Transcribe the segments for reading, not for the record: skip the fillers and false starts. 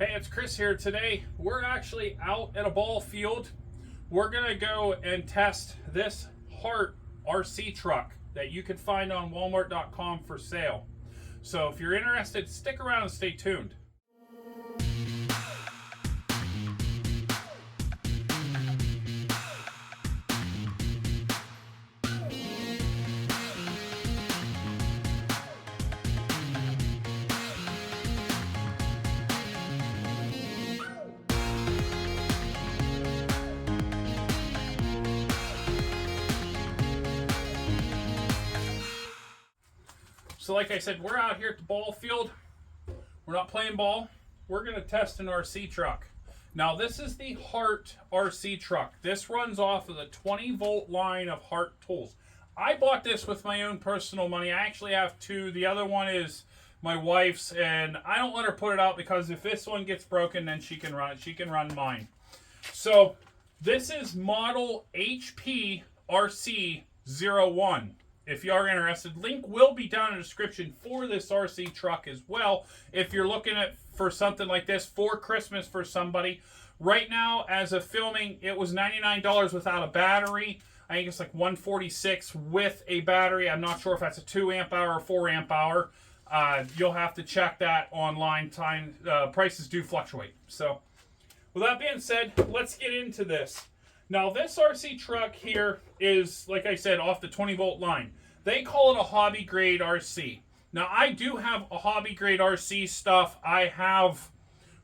Hey, it's Chris here. Today we're actually out at a ball field. We're gonna go and test this Hart RC truck that you can find on walmart.com for sale. So if you're interested, stick around and stay tuned. So like I said, we're out here at the ball field. We're not playing ball. We're going to test an RC truck. Now this is the Hart RC truck. This runs off of the 20-volt line of Hart tools. I bought this with my own personal money. I actually have two. The other one is my wife's, and I don't let her put it out because if this one gets broken, then she can run it. She can run mine. So this is model HP RC01. If you are interested, link will be down in the description for this RC truck as well. If you're looking for something like this for Christmas for somebody. Right now, as of filming, it was $99 without a battery. I think it's like $146 with a battery. I'm not sure if that's a 2 amp hour or 4 amp hour. You'll have to check that online. Prices do fluctuate. So with that being said, let's get into this. Now this RC truck here is, like I said, off the 20-volt line. They call it a hobby grade RC. Now I do have a hobby grade RC stuff. I have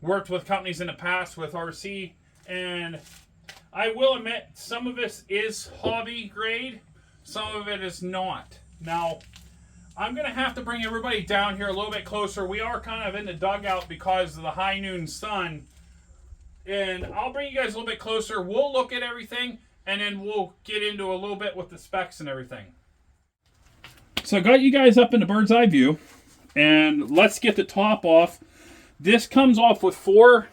worked with companies in the past with RC, and I will admit some of this is hobby grade, some of it is not. Now I'm going to have to bring everybody down here a little bit closer. We are kind of in the dugout because of the high noon sun. And I'll bring you guys a little bit closer. We'll look at everything, and then we'll get into a little bit with the specs and everything. So I got you guys up in the bird's eye view, and let's get the top off. This comes off with 4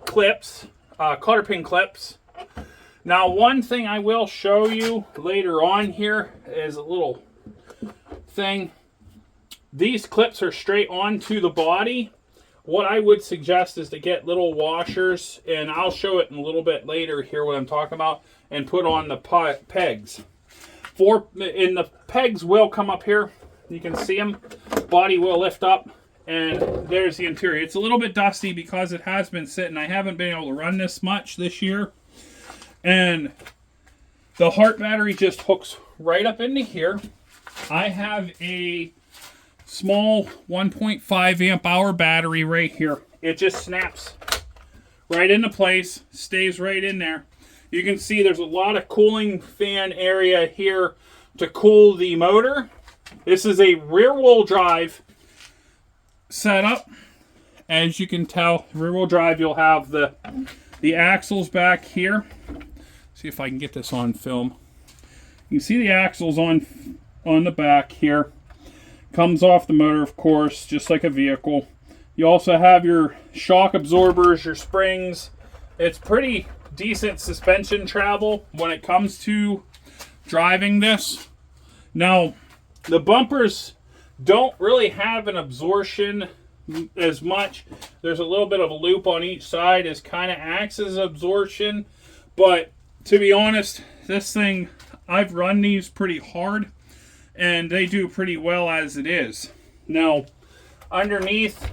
clips, cotter pin clips. Now, one thing I will show you later on here is a little thing. These clips are straight onto the body. What I would suggest is to get little washers, and I'll show it in a little bit later here what I'm talking about, and put on the pegs. And the pegs will come up here. You can see them. Body will lift up, and there's the interior. It's a little bit dusty because it has been sitting. I haven't been able to run this much this year. And the Hart battery just hooks right up into here. I have a small 1.5 amp hour battery right here. It just snaps right into place, stays right in there. You can see there's a lot of cooling fan area here to cool the motor. This is a rear wheel drive setup. As you can tell, rear wheel drive, you'll have the axles back here. See if I can get this on film. You can see the axles on the back here. Comes off the motor, of course, just like a vehicle. You also have your shock absorbers, your springs. It's pretty decent suspension travel when it comes to driving this. Now, the bumpers don't really have an absorption as much. There's a little bit of a loop on each side as kind of acts as absorption. But to be honest, this thing, I've run these pretty hard, and they do pretty well as it is. Now, underneath,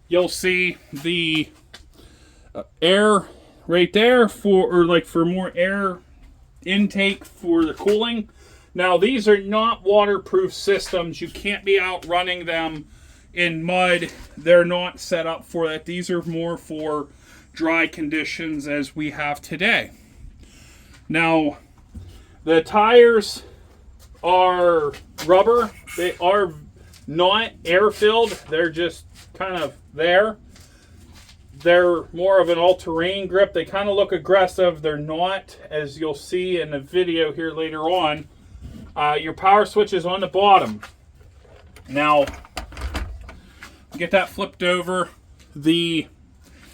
you'll see the air right there for more air intake for the cooling. Now, these are not waterproof systems. You can't be out running them in mud. They're not set up for that. These are more for dry conditions as we have today. Now, the tires are rubber. They are not air-filled. They're just kind of there. They're more of an all-terrain grip. They kind of look aggressive. They're not, as you'll see in the video here later on. Your power switch is on the bottom. Now, get that flipped over. The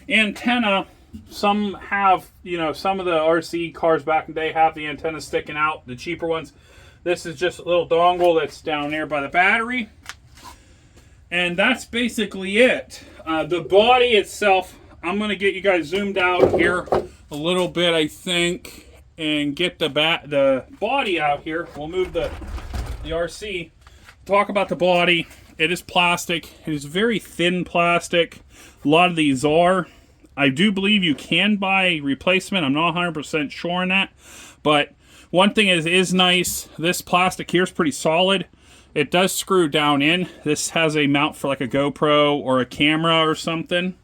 antenna, some have, some of the RC cars back in the day have the antenna sticking out, the cheaper ones. This is just a little dongle that's down there by the battery. And that's basically it. The body itself, I'm going to get you guys zoomed out here a little bit, I think, and get the body out here. We'll move the RC. Talk about the body. It is plastic. It is very thin plastic. A lot of these are. I do believe you can buy replacement. I'm not 100% sure on that. But one thing is nice. This plastic here is pretty solid. It does screw down in. This has a mount for like a GoPro or a camera or something.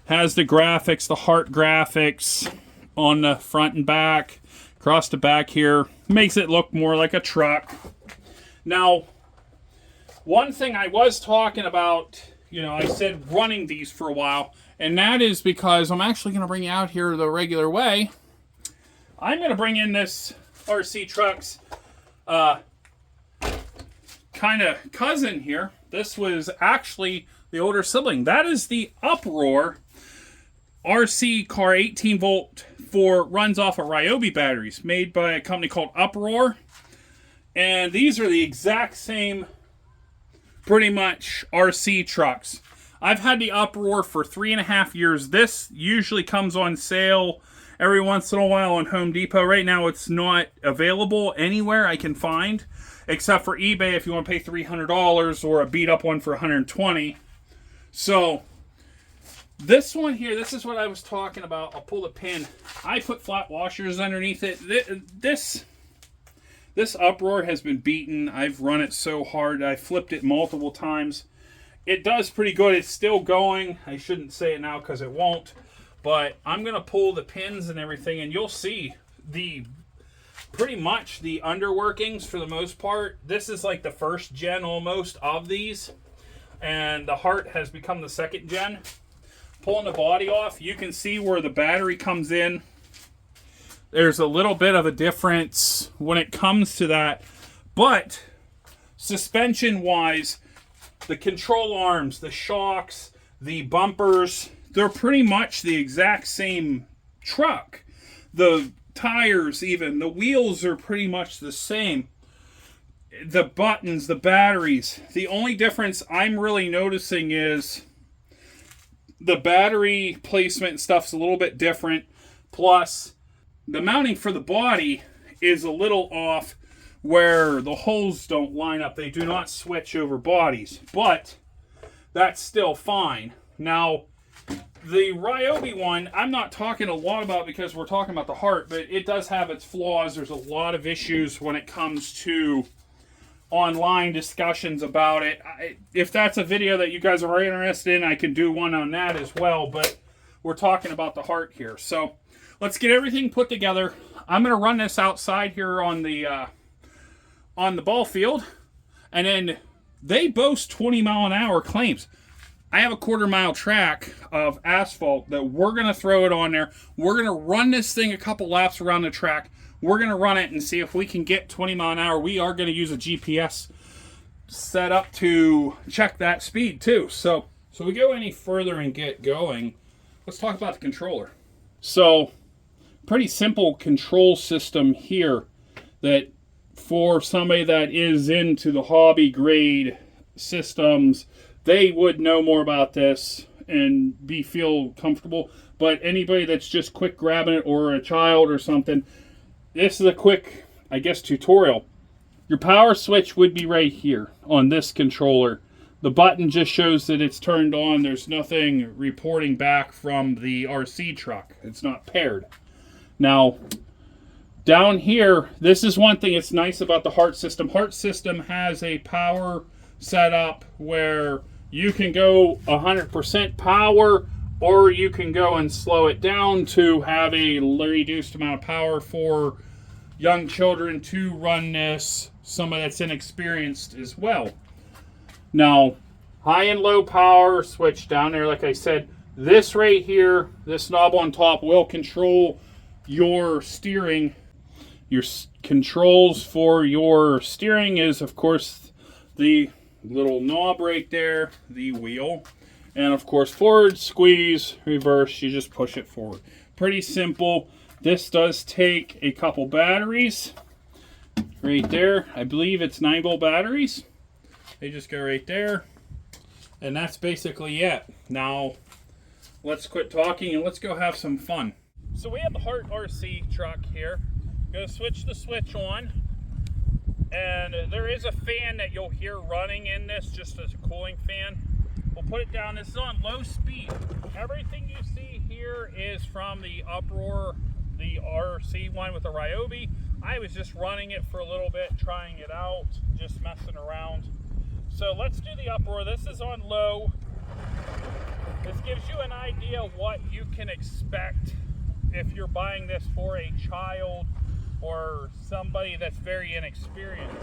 Has the graphics, the Hart graphics on the front and back. Across the back here. Makes it look more like a truck. Now, one thing I was talking about, you know, I said running these for a while, and that is because I'm actually going to bring you out here the regular way. I'm going to bring in this RC Truck's kind of cousin here. This was actually the older sibling. That is the Uproar RC car 18 volt runs off of Ryobi batteries, made by a company called Uproar. And these are the exact same, pretty much, RC trucks. I've had the Uproar for 3.5 years. This usually comes on sale every once in a while on Home Depot. Right now it's not available anywhere I can find, except for eBay if you want to pay $300 or a beat up one for $120. So this one here, this is what I was talking about. I'll pull the pin. I put flat washers underneath it. This Uproar has been beaten. I've run it so hard. I flipped it multiple times. It does pretty good. It's still going. I shouldn't say it now because it won't. But I'm going to pull the pins and everything, and you'll see pretty much the underworkings for the most part. This is like the first gen almost of these. And the Hart has become the second gen. Pulling the body off, you can see where the battery comes in. There's a little bit of a difference when it comes to that. But suspension-wise, the control arms, the shocks, the bumpers, they're pretty much the exact same truck. The tires even, the wheels are pretty much the same. The buttons, the batteries. The only difference I'm really noticing is the battery placement stuff's a little bit different. Plus, the mounting for the body is a little off where the holes don't line up. They do not switch over bodies, but that's still fine. Now, the Ryobi one, I'm not talking a lot about because we're talking about the Hart, but it does have its flaws. There's a lot of issues when it comes to online discussions about it. If that's a video that you guys are interested in, I can do one on that as well, but we're talking about the Hart here. So let's get everything put together. I'm going to run this outside here on the ball field, and then they boast 20-mile-an-hour claims. I have a 1/4 mile track of asphalt that we're going to throw it on there. We're going to run this thing a couple laps around the track. We're going to run it and see if we can get 20 mile an hour. We are going to use a GPS set up to check that speed too. So we go any further and get going, let's talk about the controller. So pretty simple control system here that for somebody that is into the hobby grade systems, they would know more about this and feel comfortable. But anybody that's just quick grabbing it, or a child or something, this is a quick, I guess, tutorial. Your power switch would be right here on this controller. The button just shows that it's turned on. There's nothing reporting back from the RC truck. It's not paired. Now, down here, this is one thing that's nice about the Hart system. Hart system has a power setup where you can go 100% power, or you can go and slow it down to have a reduced amount of power for young children to run this, somebody that's inexperienced as well. Now, high and low power switch down there, like I said. This right here, this knob on top will control your steering. Your controls for your steering is, of course, the little knob right there, the wheel. And of course, forward, squeeze, reverse, you just push it forward. Pretty simple. This does take a couple batteries right there. I believe it's 9-volt batteries. They just go right there. And that's basically it. Now, let's quit talking and let's go have some fun. So we have the Hart RC truck here. Gonna switch the switch on. And there is a fan that you'll hear running in this, just as a cooling fan. We'll put it down. This is on low speed. Everything you see here is from the Uproar, the RC one with the Ryobi. I was just running it for a little bit, trying it out, just messing around. So let's do the Uproar. This is on low. This gives you an idea what you can expect if you're buying this for a child or somebody that's very inexperienced.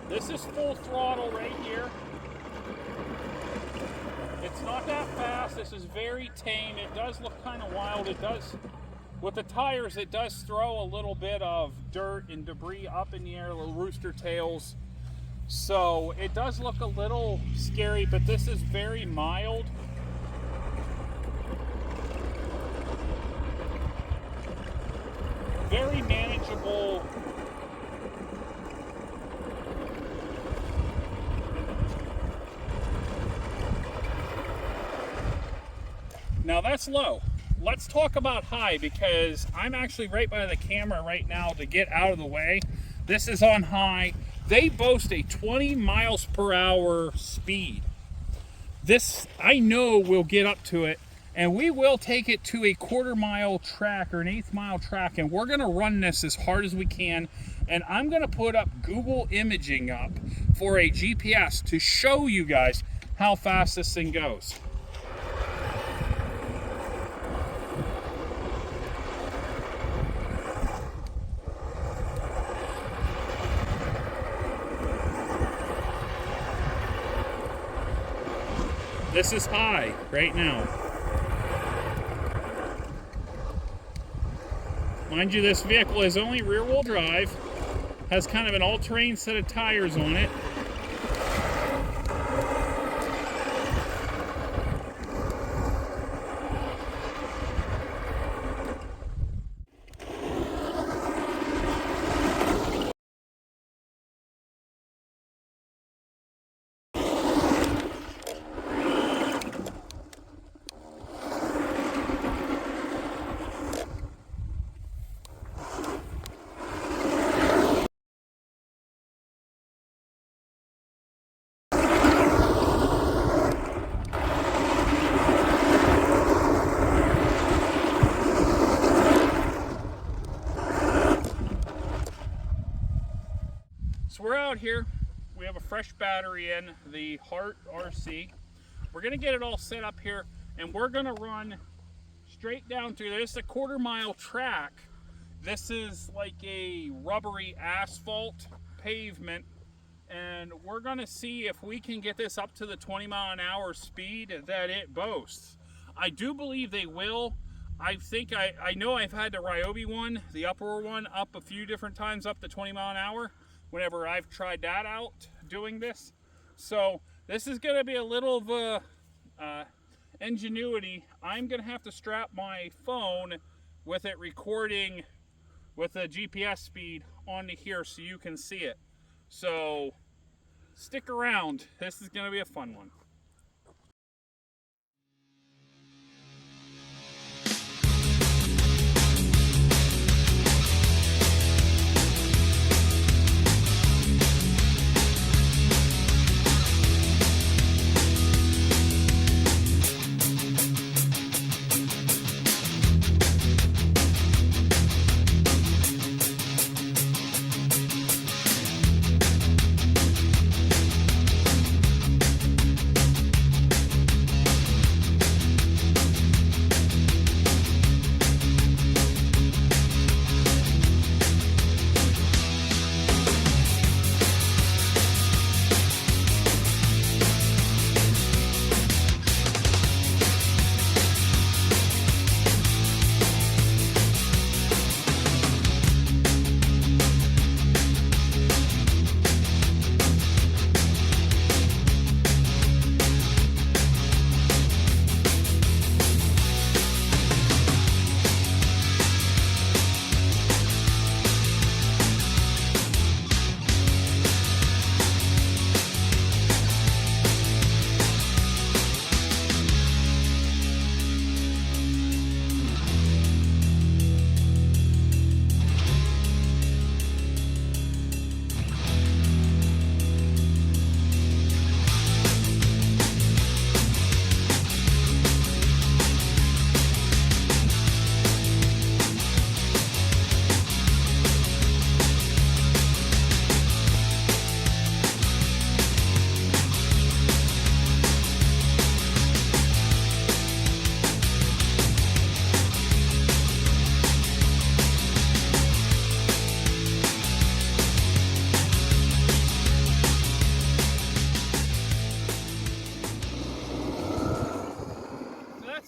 This is full throttle right here. It's not that fast. This is very tame. It does look kind of wild. It does, with the tires, it does throw a little bit of dirt and debris up in the air, little rooster tails. So it does look a little scary, but this is very mild. Very manageable. Now that's low. Let's talk about high, because I'm actually right by the camera right now to get out of the way. This is on high. They boast a 20 miles per hour speed. This, I know, we'll get up to it, and we will take it to a quarter-mile track or an eighth-mile track, and we're gonna run this as hard as we can, and I'm gonna put up Google imaging up for a GPS to show you guys how fast this thing goes. This is high right now. Mind you, this vehicle is only rear-wheel drive, has kind of an all-terrain set of tires on it. So we're out here. We have a fresh battery in the Hart RC. We're gonna get it all set up here, and we're gonna run straight down through there. This is a quarter-mile track. This is like a rubbery asphalt pavement, and we're gonna see if we can get this up to the 20-mile-an-hour speed that it boasts. I do believe they will. I think I know I've had the Ryobi one, the Uproar one, up a few different times up to 20 mile an hour whenever I've tried that out doing this. So this is going to be a little of a ingenuity. I'm going to have to strap my phone with it recording with the GPS speed onto here so you can see it. So stick around. This is going to be a fun one.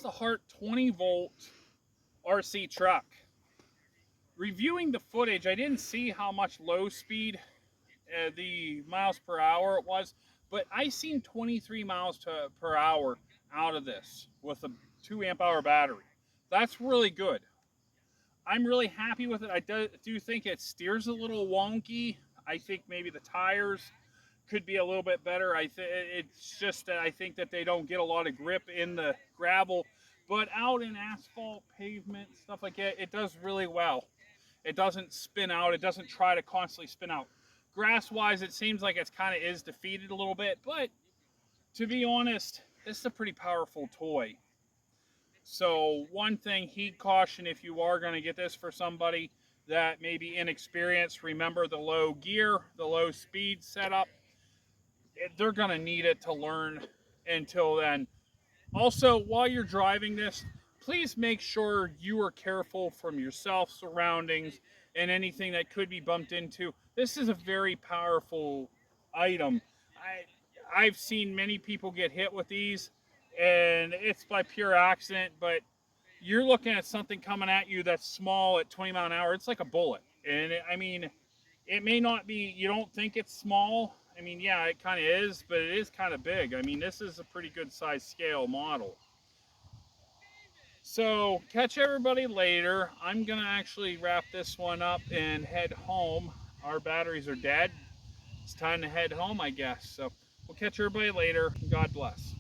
a Hart 20-volt RC truck. Reviewing the footage, I didn't see how much low speed, the miles per hour it was, but I seen 23 miles per hour out of this with a 2 amp hour battery. That's really good. I'm really happy with it. I do think it steers a little wonky. I think maybe the tires could be a little bit better. It's just that I think that they don't get a lot of grip in the gravel, but out in asphalt, pavement, stuff like that, it does really well. It doesn't spin out. It doesn't try to constantly spin out. Grass-wise, it seems like it's kind of is defeated a little bit, but to be honest, this is a pretty powerful toy. So one thing, heed caution if you are going to get this for somebody that may be inexperienced, remember the low gear, the low speed setup. They're going to need it to learn until then. Also, while you're driving this, please make sure you are careful from yourself, surroundings, and anything that could be bumped into. This is a very powerful item. I've seen many people get hit with these, and it's by pure accident, but you're looking at something coming at you that's small at 20 mile an hour. It's like a bullet. And I mean, it may not be, you don't think it's small. I mean, yeah, it kind of is, but it is kind of big. I mean, this is a pretty good size scale model. So catch everybody later. I'm going to actually wrap this one up and head home. Our batteries are dead. It's time to head home, I guess. So we'll catch everybody later. God bless.